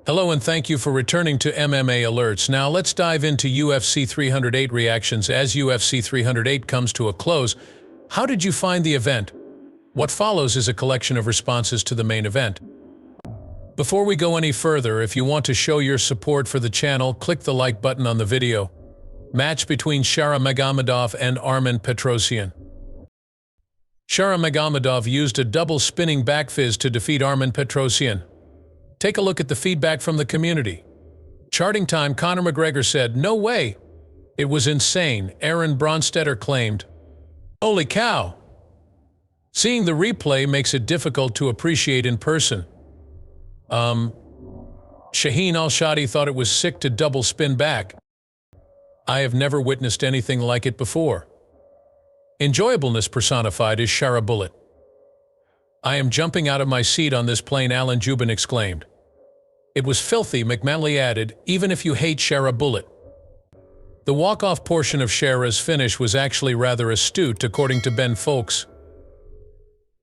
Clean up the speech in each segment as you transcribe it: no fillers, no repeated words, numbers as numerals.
Hello and thank you for returning to MMA Alerts. Now let's dive into UFC 308 reactions. As UFC 308 comes to a close, how did you find the event? What follows is a collection of responses to the main event. Before we go any further, if you want to show your support for the channel, click the like button on the video. Match between Mamedov and Armen Petrosian. Mamedov used a double spinning back fist to defeat Armen Petrosian. Take a look at the feedback from the community. Charting Time Conor McGregor said, "No way. It was insane." Aaron Bronstetter claimed, "Holy cow. Seeing the replay makes it difficult to appreciate in person." Shaheen Al-Shadi thought it was sick to double spin back. "I have never witnessed anything like it before." Enjoyableness personified is Shara Bullet. "I am jumping out of my seat on this plane," Alan Jubin exclaimed. "It was filthy," McManley added, "even if you hate Shara Bullet." The walk-off portion of Shara's finish was actually rather astute, according to Ben Fowlkes.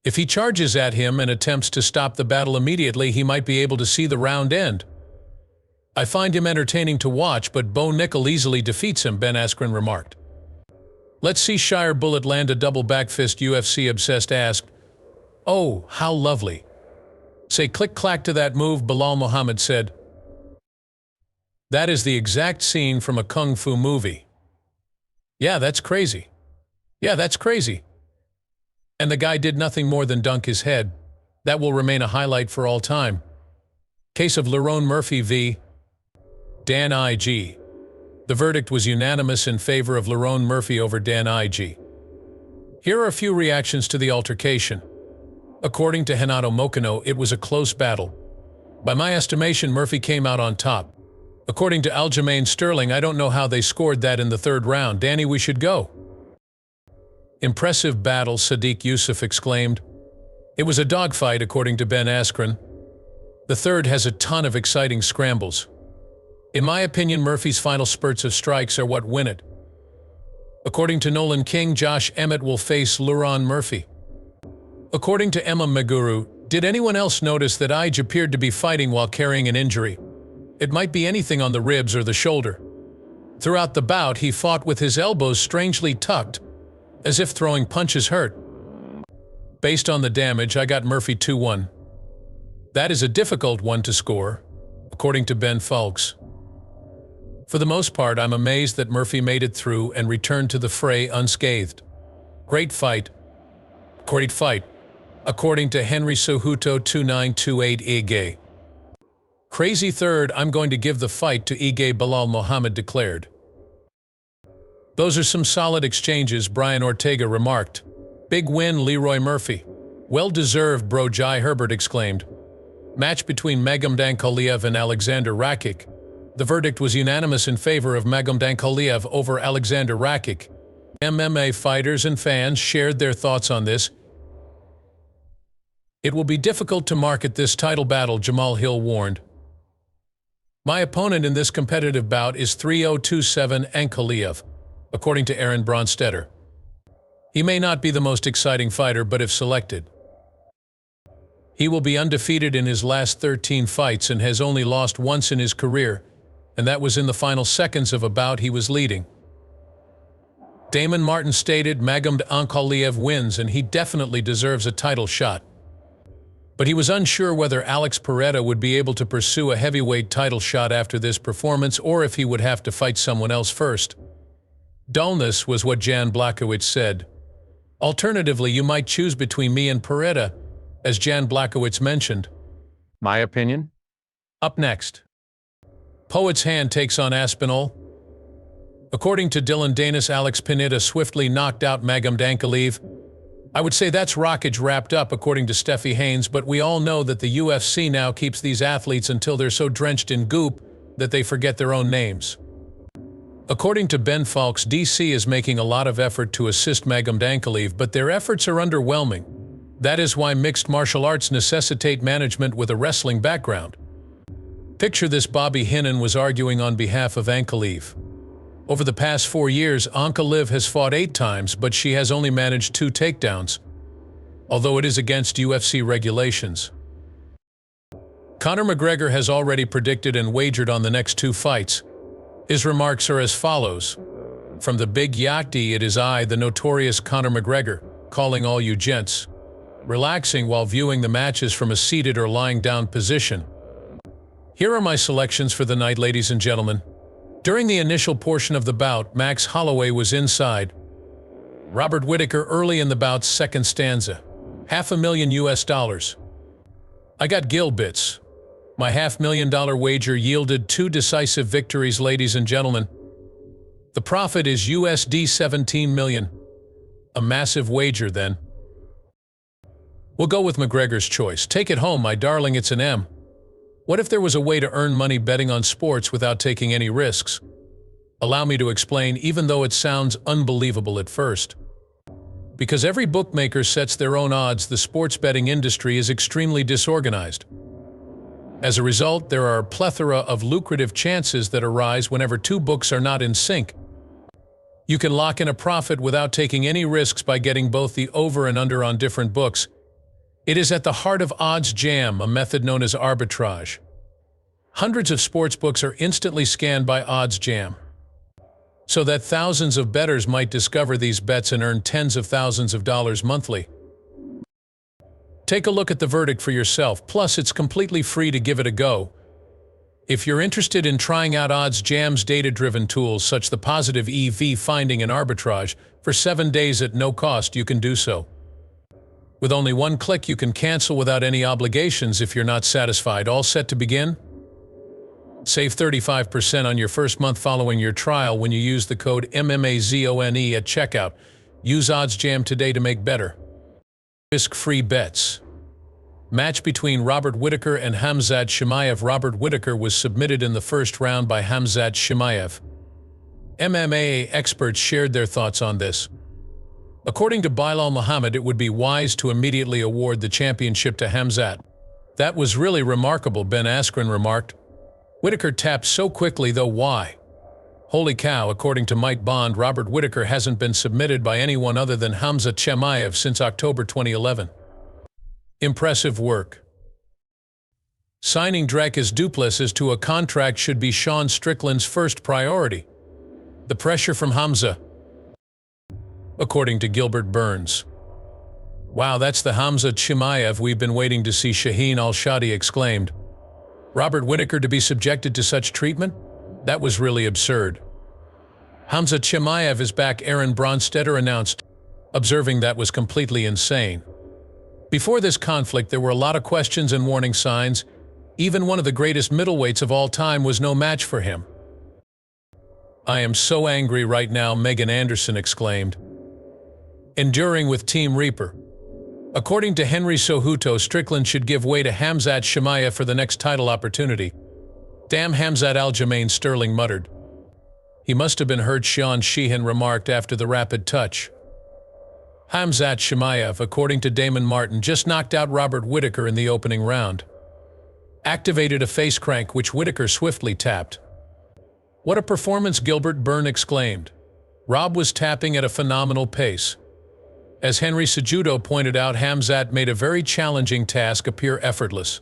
If he charges at him and attempts to stop the battle immediately, he might be able to see the round end. "I find him entertaining to watch, but Bo Nickel easily defeats him," Ben Askren remarked. "Let's see Shara Bullet land a double back fist," UFC Obsessed asked. "Oh, how lovely. Say click-clack to that move," Bilal Muhammad said. "That is the exact scene from a kung fu movie." "Yeah, that's crazy. Yeah, that's crazy." And the guy did nothing more than dunk his head. That will remain a highlight for all time. Case of Lerone Murphy v. Dan Ig. The verdict was unanimous in favor of Lerone Murphy over Dan Ig. Here are a few reactions to the altercation. According to Renato Moicano, it was a close battle. "By my estimation, Murphy came out on top." According to Aljamain Sterling, "I don't know how they scored that in the third round. Danny, we should go." "Impressive battle," Sadiq Yusuf exclaimed. "It was a dogfight," according to Ben Askren. "The third has a ton of exciting scrambles. In my opinion, Murphy's final spurts of strikes are what win it." According to Nolan King, Josh Emmett will face Lerone Murphy. According to Emma Maguru, "Did anyone else notice that Ige appeared to be fighting while carrying an injury? It might be anything on the ribs or the shoulder. Throughout the bout, he fought with his elbows strangely tucked, as if throwing punches hurt. Based on the damage, I got Murphy 2-1. That is a difficult one to score," according to Ben Fowlkes. "For the most part, I'm amazed that Murphy made it through and returned to the fray unscathed. Great fight. Great fight." According to Henry Cejudo 2928 Ige. "Crazy third, I'm going to give the fight to Ige," Bilal Muhammad declared. "Those are some solid exchanges," Brian Ortega remarked. "Big win, Leroy Murphy. Well-deserved, bro," Jai Herbert exclaimed. Match between Mamedov Ankalaev and Alexander Rakic. The verdict was unanimous in favor of Mamedov Ankalaev over Alexander Rakic. MMA fighters and fans shared their thoughts on this. "It will be difficult to market this title battle," Jamal Hill warned. "My opponent in this competitive bout is 3027 Ankalaev," according to Aaron Bronstetter. "He may not be the most exciting fighter, but if selected, he will be undefeated in his last 13 fights and has only lost once in his career, and that was in the final seconds of a bout he was leading." Damon Martin stated, "Mamedov Ankalaev wins and he definitely deserves a title shot." But he was unsure whether Alex Pereira would be able to pursue a heavyweight title shot after this performance or if he would have to fight someone else first. "Dullness," was what Jan Blachowicz said. "Alternatively, you might choose between me and Pereira," as Jan Blachowicz mentioned. My opinion? Up next, Poet's Hand takes on Aspinall. According to Dylan Danis, Alex Pineda swiftly knocked out Mamedov Ankalaev. "I would say that's Rakic wrapped up," according to Steffi Haynes, but we all know that the UFC now keeps these athletes until they're so drenched in goop that they forget their own names. According to Ben Fowlkes, DC is making a lot of effort to assist Mamedov Ankalaev, but their efforts are underwhelming. That is why mixed martial arts necessitate management with a wrestling background. Picture this: Bobby Heenan was arguing on behalf of Ankalaev. Over the past 4 years, Ankalaev has fought 8 times, but she has only managed 2 takedowns, although it is against UFC regulations. Conor McGregor has already predicted and wagered on the next 2 fights. His remarks are as follows. From the big yachty, it is I, the notorious Conor McGregor, calling all you gents. Relaxing while viewing the matches from a seated or lying down position. Here are my selections for the night, ladies and gentlemen. During the initial portion of the bout, Max Holloway was inside. Robert Whittaker early in the bout's second stanza. $500,000 US. I got gill bits. My $500,000 wager yielded 2 decisive victories, ladies and gentlemen. The profit is USD 17 million. A massive wager, then. We'll go with McGregor's choice. Take it home, my darling, it's an M. What if there was a way to earn money betting on sports without taking any risks? Allow me to explain, even though it sounds unbelievable at first. Because every bookmaker sets their own odds, the sports betting industry is extremely disorganized. As a result, there are a plethora of lucrative chances that arise whenever 2 books are not in sync. You can lock in a profit without taking any risks by getting both the over and under on different books. It is at the heart of odds jam, a method known as arbitrage. Hundreds of sports books are instantly scanned by odds jam, so that thousands of bettors might discover these bets and earn tens of thousands of dollars monthly. Take a look at the verdict for yourself, plus it's completely free to give it a go. If you're interested in trying out odds jam's data-driven tools such the positive EV finding and arbitrage for 7 days at no cost, you can do so. With only 1 click, you can cancel without any obligations if you're not satisfied. All set to begin? Save 35% on your first month following your trial when you use the code MMAZONE at checkout. Use OddsJam today to make better. Risk-free bets. Match between Robert Whittaker and Khamzat Chimaev. Robert Whittaker was submitted in the first round by Khamzat Chimaev. MMA experts shared their thoughts on this. According to Bilal Muhammad, it would be wise to immediately award the championship to Khamzat. That was really remarkable, Ben Askren remarked. Whittaker tapped so quickly, though. Why? Holy cow, according to Mike Bond, Robert Whittaker hasn't been submitted by anyone other than Khamzat Chimaev since October 2011. Impressive work. Signing Dracus Duplessis to a contract should be Sean Strickland's first priority. The pressure from Khamzat. According to Gilbert Burns. Wow, that's the Khamzat Chimaev we've been waiting to see, Shaheen Al-Shadi exclaimed. Robert Whittaker to be subjected to such treatment? That was really absurd. Khamzat Chimaev is back, Aaron Bronstetter announced, observing that was completely insane. Before this conflict, there were a lot of questions and warning signs. Even one of the greatest middleweights of all time was no match for him. I am so angry right now, Megan Anderson exclaimed. Enduring with Team Reaper. According to Henry Cejudo, Strickland should give way to Khamzat Chimaev for the next title opportunity. Damn, Khamzat, Aljamain Sterling muttered. He must have been hurt, Sean Sheehan remarked after the rapid touch. Khamzat Chimaev, according to Damon Martin, just knocked out Robert Whittaker in the opening round. Activated a face crank which Whittaker swiftly tapped. What a performance, Gilbert Byrne exclaimed. Rob was tapping at a phenomenal pace. As Henry Cejudo pointed out, Khamzat made a very challenging task appear effortless.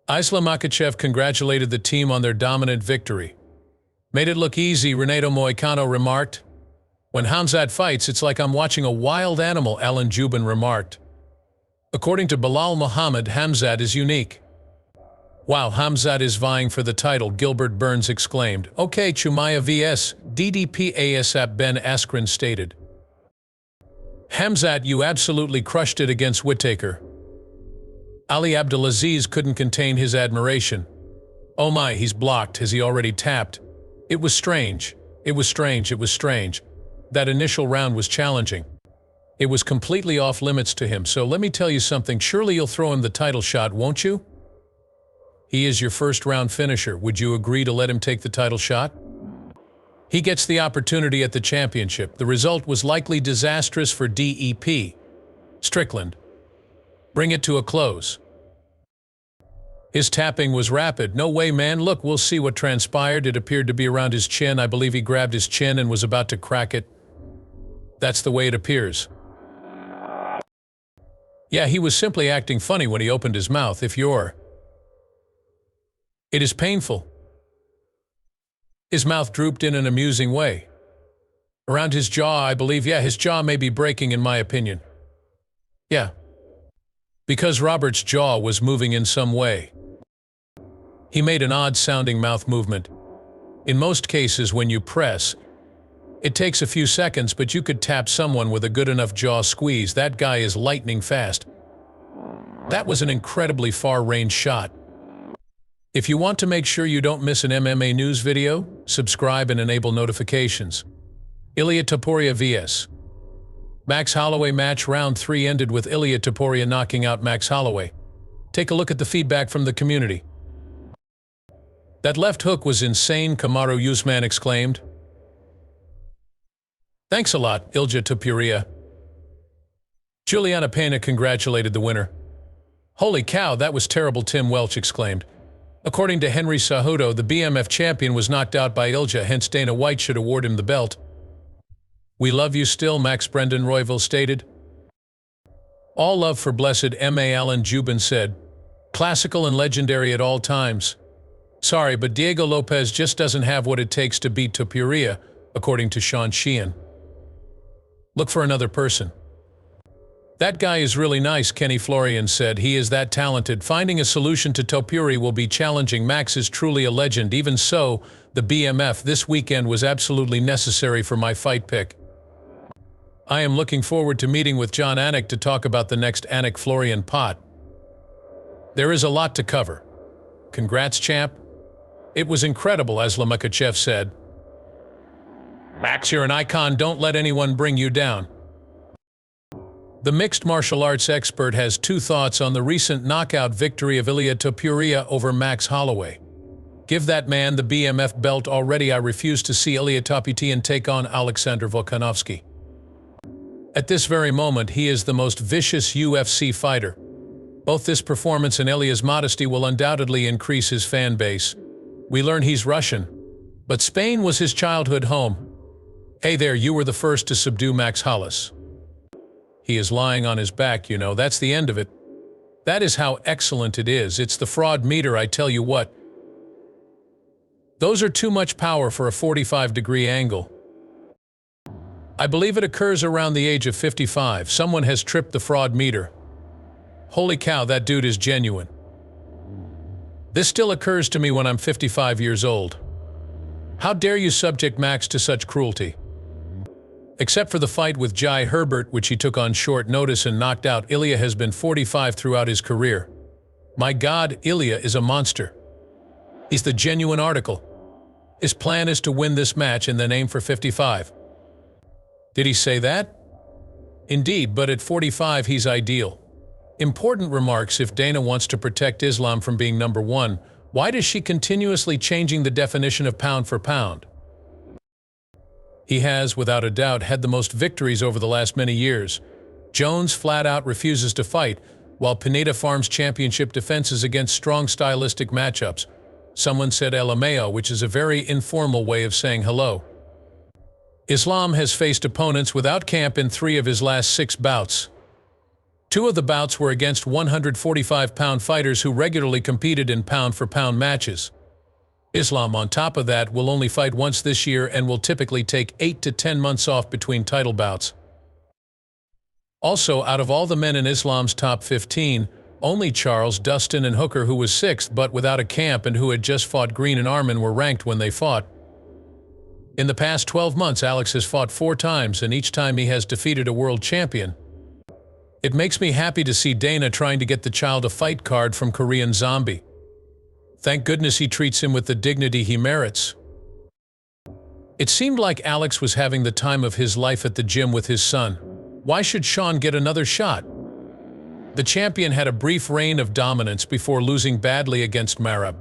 Islam Makhachev congratulated the team on their dominant victory. Made it look easy, Renato Moicano remarked. When Khamzat fights, it's like I'm watching a wild animal, Alan Jubin remarked. According to Bilal Muhammad, Khamzat is unique. Wow, Khamzat is vying for the title, Gilbert Burns exclaimed. Okay, Chimaev vs. DDP ASAP, Ben Askren stated. Khamzat, you absolutely crushed it against Whittaker. Ali Abdelaziz couldn't contain his admiration. Oh my, he's blocked. Has he already tapped? It was strange. It was strange. It was strange. That initial round was challenging. It was completely off limits to him, so let me tell you something. Surely you'll throw him the title shot, won't you? He is your first round finisher. Would you agree to let him take the title shot? He gets the opportunity at the championship. The result was likely disastrous for DEP. Strickland. Bring it to a close. His tapping was rapid. No way, man. Look, we'll see what transpired. It appeared to be around his chin. I believe he grabbed his chin and was about to crack it. That's the way it appears. Yeah, he was simply acting funny when he opened his mouth. It is painful. His mouth drooped in an amusing way. Around his jaw, I believe, yeah, his jaw may be breaking in my opinion. Yeah. Because Robert's jaw was moving in some way. He made an odd-sounding mouth movement. In most cases, when you press, it takes a few seconds, but you could tap someone with a good enough jaw squeeze. That guy is lightning fast. That was an incredibly far-range shot. If you want to make sure you don't miss an MMA news video, subscribe and enable notifications. Ilia Topuria vs. Max Holloway match round 3 ended with Ilia Topuria knocking out Max Holloway. Take a look at the feedback from the community. That left hook was insane, Kamaru Usman exclaimed. Thanks a lot, Ilia Topuria. Juliana Pena congratulated the winner. Holy cow, that was terrible, Tim Welch exclaimed. According to Henry Cejudo, the BMF champion was knocked out by Ilia, hence Dana White should award him the belt. We love you still, Max Brendan Royville stated. All love for blessed M.A. Alan Jubin said. Classical and legendary at all times. Sorry, but Diego Lopez just doesn't have what it takes to beat Topuria, according to Sean Sheehan. Look for another person. That guy is really nice, Kenny Florian said. He is that talented. Finding a solution to Topuria will be challenging. Max is truly a legend. Even so, the BMF this weekend was absolutely necessary for my fight pick. I am looking forward to meeting with John Anik to talk about the next Anik-Florian pot. There is a lot to cover. Congrats, champ. It was incredible, as Makachev said. Max, you're an icon. Don't let anyone bring you down. The mixed martial arts expert has 2 thoughts on the recent knockout victory of Ilia Topuria over Max Holloway. Give that man the BMF belt already. I refuse to see Ilia Topuria take on Alexander Volkanovski. At this very moment, he is the most vicious UFC fighter. Both this performance and Ilia's modesty will undoubtedly increase his fan base. We learn he's Russian, but Spain was his childhood home. Hey there, you were the first to subdue Max Hollis. He is lying on his back, you know, that's the end of it. That is how excellent it is. It's the fraud meter, I tell you what. Those are too much power for a 45-degree angle. I believe it occurs around the age of 55. Someone has tripped the fraud meter. Holy cow, that dude is genuine. This still occurs to me when I'm 55 years old. How dare you subject Max to such cruelty? Except for the fight with Jai Herbert, which he took on short notice and knocked out, Ilia has been 45 throughout his career. My God, Ilia is a monster. He's the genuine article. His plan is to win this match and then aim for 55. Did he say that? Indeed, but at 45 he's ideal. Important remarks. If Dana wants to protect Islam from being number 1, why does she continuously changing the definition of pound for pound? He has, without a doubt, had the most victories over the last many years. Jones flat out refuses to fight, while Pineda farms championship defenses against strong stylistic matchups. Someone said LMAO, which is a very informal way of saying hello. Islam has faced opponents without camp in 3 of his last 6 bouts. 2 of the bouts were against 145-pound fighters who regularly competed in pound-for-pound matches. Islam, on top of that, will only fight once this year and will typically take 8 to 10 months off between title bouts. Also, out of all the men in Islam's top 15, only Charles, Dustin, and Hooker, who was 6th but without a camp and who had just fought Green and Arman, were ranked when they fought. In the past 12 months, Alex has fought 4 times, and each time he has defeated a world champion. It makes me happy to see Dana trying to get the child a fight card from Korean Zombie. Thank goodness he treats him with the dignity he merits. It seemed like Alex was having the time of his life at the gym with his son. Why should Sean get another shot? The champion had a brief reign of dominance before losing badly against Marab.